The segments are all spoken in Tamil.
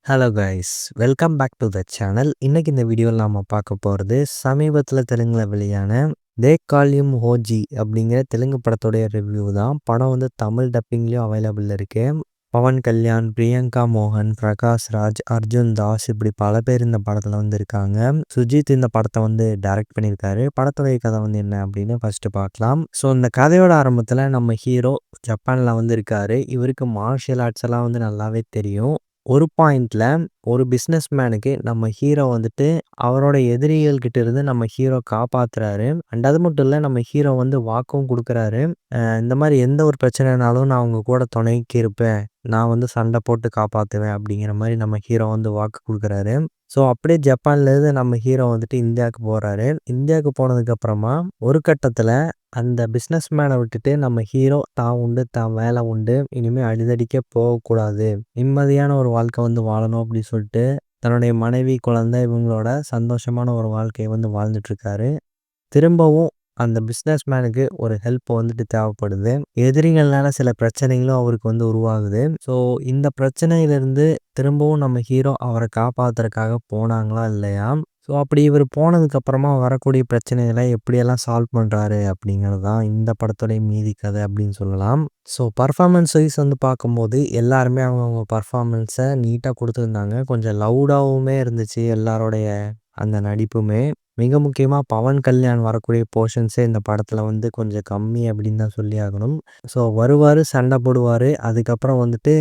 Hello guys, welcome back to the channel. இன்னைக்கு இந்த வீடியோவில் நாம் பார்க்க போகிறது சமீபத்தில் தெலுங்கில் வெளியான தே கால் யூம் ஓஜி அப்படிங்கிற தெலுங்கு படத்துடைய ரிவ்யூ தான். படம் வந்து தமிழ் டப்பிங்லேயும் அவைலபிள் இருக்கு. பவன் கல்யாண், பிரியங்கா மோகன், பிரகாஷ் ராஜ், அர்ஜுன் தாஸ் இப்படி பல பேர் இந்த படத்தில் வந்து இருக்காங்க. சுஜித் இந்த படத்தை வந்து டைரக்ட் பண்ணியிருக்காரு. படத்துடைய கதை வந்து என்ன அப்படின்னு ஃபர்ஸ்ட் பார்க்கலாம். ஸோ இந்த கதையோட ஆரம்பத்தில் நம்ம ஹீரோ ஜப்பானில் வந்து இருக்காரு. இவருக்கு மார்ஷியல் ஆர்ட்ஸ் எல்லாம் வந்து நல்லாவே தெரியும். ஒரு பாயிண்ட்ல ஒரு பிஸ்னஸ் மேனுக்கு நம்ம ஹீரோ வந்துட்டு அவரோட எதிரிகள் கிட்ட இருந்து நம்ம ஹீரோ காப்பாத்துறாரு. அண்ட் அது மட்டும் இல்லை, நம்ம ஹீரோ வந்து வாக்கும் கொடுக்குறாரு. இந்த மாதிரி எந்த ஒரு பிரச்சனைனாலும் நான் உங்க கூட துணைக்கு இருப்பேன், நான் வந்து சண்டை போட்டு காப்பாற்றுவேன் அப்படிங்கிற மாதிரி நம்ம ஹீரோ வந்து வாக்கு கொடுக்குறாரு. ஸோ அப்படியே ஜப்பான்லேருந்து நம்ம ஹீரோ வந்துட்டு இந்தியாவுக்கு போகிறாரு. இந்தியாவுக்கு போனதுக்கப்புறமா ஒரு கட்டத்தில் அந்த பிஸ்னஸ் மேனை விட்டுட்டு நம்ம ஹீரோ தான் உண்டு தான் வேலை உண்டு, இனிமேல் அடிதடிக்க போகக்கூடாது, நிம்மதியான ஒரு வாழ்க்கை வந்து வாழணும் அப்படின்னு சொல்லிட்டு தன்னுடைய மனைவி குழந்தை இவங்களோட சந்தோஷமான ஒரு வாழ்க்கையை வந்து வாழ்ந்துட்டுருக்காரு. திரும்பவும் அந்த பிஸ்னஸ் மேனுக்கு ஒரு ஹெல்ப் வந்துட்டு தேவைப்படுது. எதிரிகள்னால சில பிரச்சனைகளும் அவருக்கு வந்து உருவாகுது. ஸோ இந்த பிரச்சனையிலேருந்து திரும்பவும் நம்ம ஹீரோ அவரை காப்பாற்றுறதுக்காக போனாங்களா இல்லையா, ஸோ அப்படி இவர் போனதுக்கப்புறமா வரக்கூடிய பிரச்சனைகளை எப்படியெல்லாம் சால்வ் பண்ணுறாரு அப்படிங்கிறது தான் இந்த படத்துடைய மீதி கதை அப்படின்னு சொல்லலாம். ஸோ பர்ஃபார்மன்ஸ் வைஸ் வந்து பார்க்கும்போது எல்லாருமே அவங்கவுங்க பர்ஃபார்மன்ஸை நீட்டாக கொடுத்துருந்தாங்க. கொஞ்சம் லவுடாகவுமே இருந்துச்சு எல்லாரோடைய அந்த நடிப்புமே. மிக முக்கியமாக பவன் கல்யாண் வரக்கூடிய போர்ஷன்ஸே இந்த படத்தில் வந்து கொஞ்சம் கம்மி அப்படின்னு தான் சொல்லி ஆகணும். ஸோ வருவார், சண்டை போடுவார், அதுக்கப்புறம் வந்துட்டு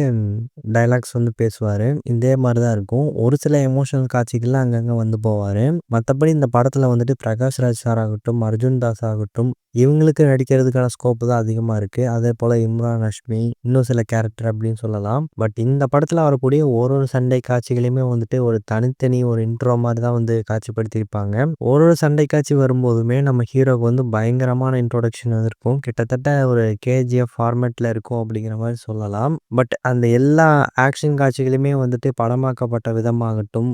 டைலாக்ஸ் வந்து பேசுவார். இதே மாதிரி தான் இருக்கும். ஒரு சில எமோஷனல் காட்சிகள்லாம் அங்கங்கே வந்து போவார். மற்றபடி இந்த படத்தில் வந்துட்டு பிரகாஷ் ராஜ் சார் ஆகட்டும், அர்ஜுன் தாஸ் ஆகட்டும், இவங்களுக்கு நடிக்கிறதுக்கான ஸ்கோப்பு தான் அதிகமாக இருக்குது. அதே போல் இம்ரான் ஹஷ்மி, இன்னும் சில கேரக்டர் அப்படின்னு சொல்லலாம். பட் இந்த படத்தில் வரக்கூடிய ஒரு சண்டை காட்சிகளையுமே வந்துட்டு ஒரு தனித்தனி ஒரு இன்ட்ரோ மாதிரி தான் வந்து காட்சிப்படுத்தியிருப்பாங்க. ஒரு சண்டை காட்சி வரும்போதுமே நம்ம ஹீரோக்கு வந்து பயங்கரமான இன்ட்ரோடக்ஷன் இருக்கும். கிட்டத்தட்ட ஒரு கேஜிஎஃப் ஃபார்மேட்டில் இருக்கும் அப்படிங்கிற மாதிரி சொல்லலாம். பட் அந்த எல்லா ஆக்ஷன் காட்சிகளையுமே வந்துட்டு படமாக்கப்பட்ட விதமாகட்டும்,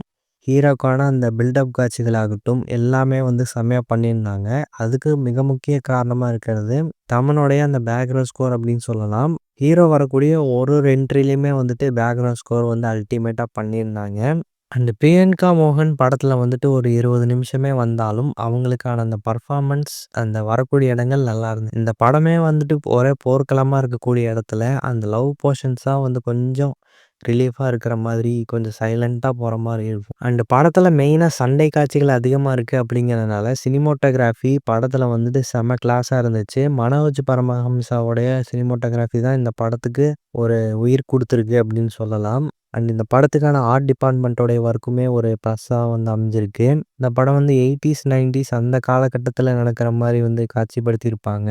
ஹீரோக்கான அந்த பில்டப் காட்சிகளாகட்டும் எல்லாமே வந்து செம்மையாக பண்ணியிருந்தாங்க. அதுக்கு மிக முக்கிய காரணமாக இருக்கிறது தமனுடைய அந்த பேக்ரவுண்ட் ஸ்கோர் அப்படின்னு சொல்லலாம். ஹீரோ வரக்கூடிய ஒரு என்ட்ரிலையுமே வந்துட்டு பேக்ரவுண்ட் ஸ்கோர் வந்து அல்டிமேட்டாக பண்ணியிருந்தாங்க. அண்ட் பிரியங்கா மோகன் படத்தில் வந்துட்டு ஒரு 20 நிமிஷமே வந்தாலும் அவங்களுக்கான அந்த பர்ஃபார்மன்ஸ், அந்த வரக்கூடிய இடங்கள் நல்லா இருந்தது. இந்த படமே வந்துட்டு ஒரே போர்க்களமாக இருக்கக்கூடிய இடத்துல அந்த லவ் போர்ஷன்ஸாக வந்து கொஞ்சம் ரிலீஃபாக இருக்கிற மாதிரி, கொஞ்சம் சைலண்ட்டாக போகிற மாதிரி இருக்கும். அண்டு படத்தில் மெயினாக சண்டை காட்சிகள் அதிகமாக இருக்குது அப்படிங்கிறதுனால சினிமோட்டோகிராஃபி படத்தில் வந்துட்டு செம்ம கிளாஸாக இருந்துச்சு. மனோஜ் பரமஹம்சாவுடைய சினிமோட்டோகிராஃபி தான் இந்த படத்துக்கு ஒரு உயிர் கொடுத்துருக்கு அப்படின்னு சொல்லலாம். அண்ட் இந்த படத்துக்கான ஆர்ட் டிபார்ட்மெண்ட்டோடைய ஒர்க்குமே ஒரு ப்ளஸ்ஸாக வந்து அமைஞ்சிருக்கு. இந்த படம் வந்து 80s 90s அந்த காலகட்டத்தில் நடக்கிற மாதிரி வந்து காட்சிப்படுத்தியிருப்பாங்க.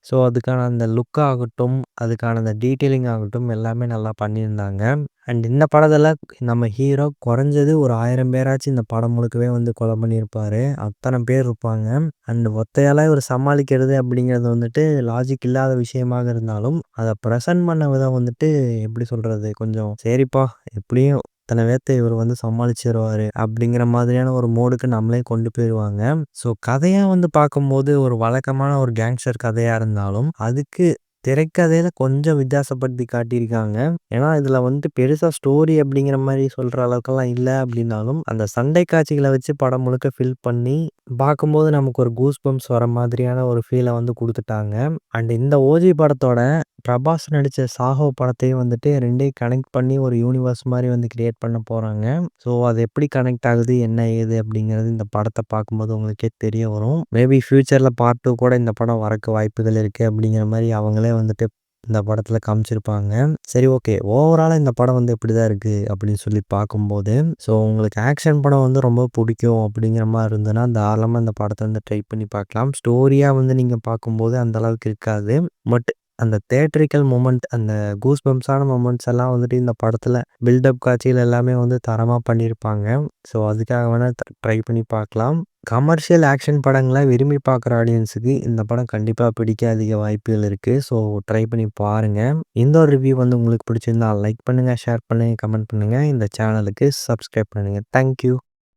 ஸோ அதுக்கான அந்த லுக் ஆகட்டும், அதுக்கான அந்த டீட்டெயிலிங் ஆகட்டும் எல்லாமே நல்லா பண்ணியிருந்தாங்க. அண்ட் இந்த படத்தில் நம்ம ஹீரோ குறைஞ்சது ஒரு 1000 பேராச்சும் இந்த படம் முழுக்கவே வந்து கொலை பண்ணியிருப்பார். அத்தனை பேர் இருப்பாங்க. அண்ட் ஒத்தையால் இவர் சமாளிக்கிறது அப்படிங்கிறது வந்துட்டு லாஜிக் இல்லாத விஷயமாக இருந்தாலும் அதை ப்ரெசன்ட் பண்ண விதம் வந்துட்டு எப்படி சொல்கிறது, கொஞ்சம் சரிப்பா எப்படியும் இத்தனை பேர்த்த இவர் வந்து சமாளிச்சிருவார் அப்படிங்கிற மாதிரியான ஒரு மோடுக்கு நம்மளே கொண்டு போயிடுவாங்க. ஸோ கதையாக வந்து பார்க்கும்போது ஒரு வழக்கமான ஒரு கேங்ஸ்டர் கதையாக இருந்தாலும் அதுக்கு திரைக்கதையில் கொஞ்சம் வித்தியாசப்படுத்தி காட்டியிருக்காங்க. ஏன்னா இதில் வந்துட்டு பெருசாக ஸ்டோரி அப்படிங்கிற மாதிரி சொல்கிற அளவுக்கெல்லாம் இல்லை அப்படின்னாலும் அந்த சண்டை காட்சிகளை வச்சு படம் முழுக்க ஃபில் பண்ணி பார்க்கும்போது நமக்கு ஒரு கூஸ் பம்ப்ஸ் வர மாதிரியான ஒரு ஃபீலை வந்து கொடுத்துட்டாங்க. அண்ட் இந்த ஓஜி படத்தோட பிரபாஸ் நடித்த சாஹோ படத்தையும் வந்துட்டு ரெண்டையும் கனெக்ட் பண்ணி ஒரு யூனிவர்ஸ் மாதிரி வந்து கிரியேட் பண்ண போகிறாங்க. ஸோ அது எப்படி கனெக்ட் ஆகுது, என்ன ஏது அப்படிங்கிறது இந்த படத்தை பார்க்கும்போது உங்களுக்கே தெரிய வரும். மேபி ஃப்யூச்சரில் பார்ட் 2 கூட இந்த படம் வரக்கு வாய்ப்புகள் இருக்குது அப்படிங்கிற மாதிரி அவங்களே வந்துட்டு இந்த படத்தில் காமிச்சிருப்பாங்க. சரி, ஓகே, ஓவராலாக இந்த படம் வந்து எப்படி தான் இருக்குது அப்படின்னு சொல்லி பார்க்கும்போது, ஸோ உங்களுக்கு ஆக்ஷன் படம் வந்து ரொம்ப பிடிக்கும் அப்படிங்கிற மாதிரி இருந்ததுன்னா தாராளமாக இந்த படத்தை வந்து ட்ரை பண்ணி பார்க்கலாம். ஸ்டோரியாக வந்து நீங்கள் பார்க்கும்போது அந்த அளவுக்கு இருக்காது. பட் அந்த தியேட்ரிக்கல் மொமெண்ட், அந்த கூஸ் பம்ப்ஸான மொமெண்ட்ஸ் எல்லாம் வந்துட்டு இந்த படத்தில் பில்டப் காட்சிகள் எல்லாமே வந்து தரமாக பண்ணியிருப்பாங்க. ஸோ அதுக்காக வேணால் ட்ரை பண்ணி பார்க்கலாம். கமர்ஷியல் ஆக்ஷன் படங்களை விரும்பி பார்க்குற ஆடியன்ஸுக்கு இந்த படம் கண்டிப்பாக பிடிக்க அதிக வாய்ப்புகள் இருக்குது. ஸோ ட்ரை பண்ணி பாருங்கள். இந்த ஒரு ரிவ்யூ வந்து உங்களுக்கு பிடிச்சிருந்தா லைக் பண்ணுங்கள், ஷேர் பண்ணுங்கள், கமெண்ட் பண்ணுங்கள். இந்த சேனலுக்கு சப்ஸ்கிரைப் பண்ணுங்கள். தேங்க்யூ.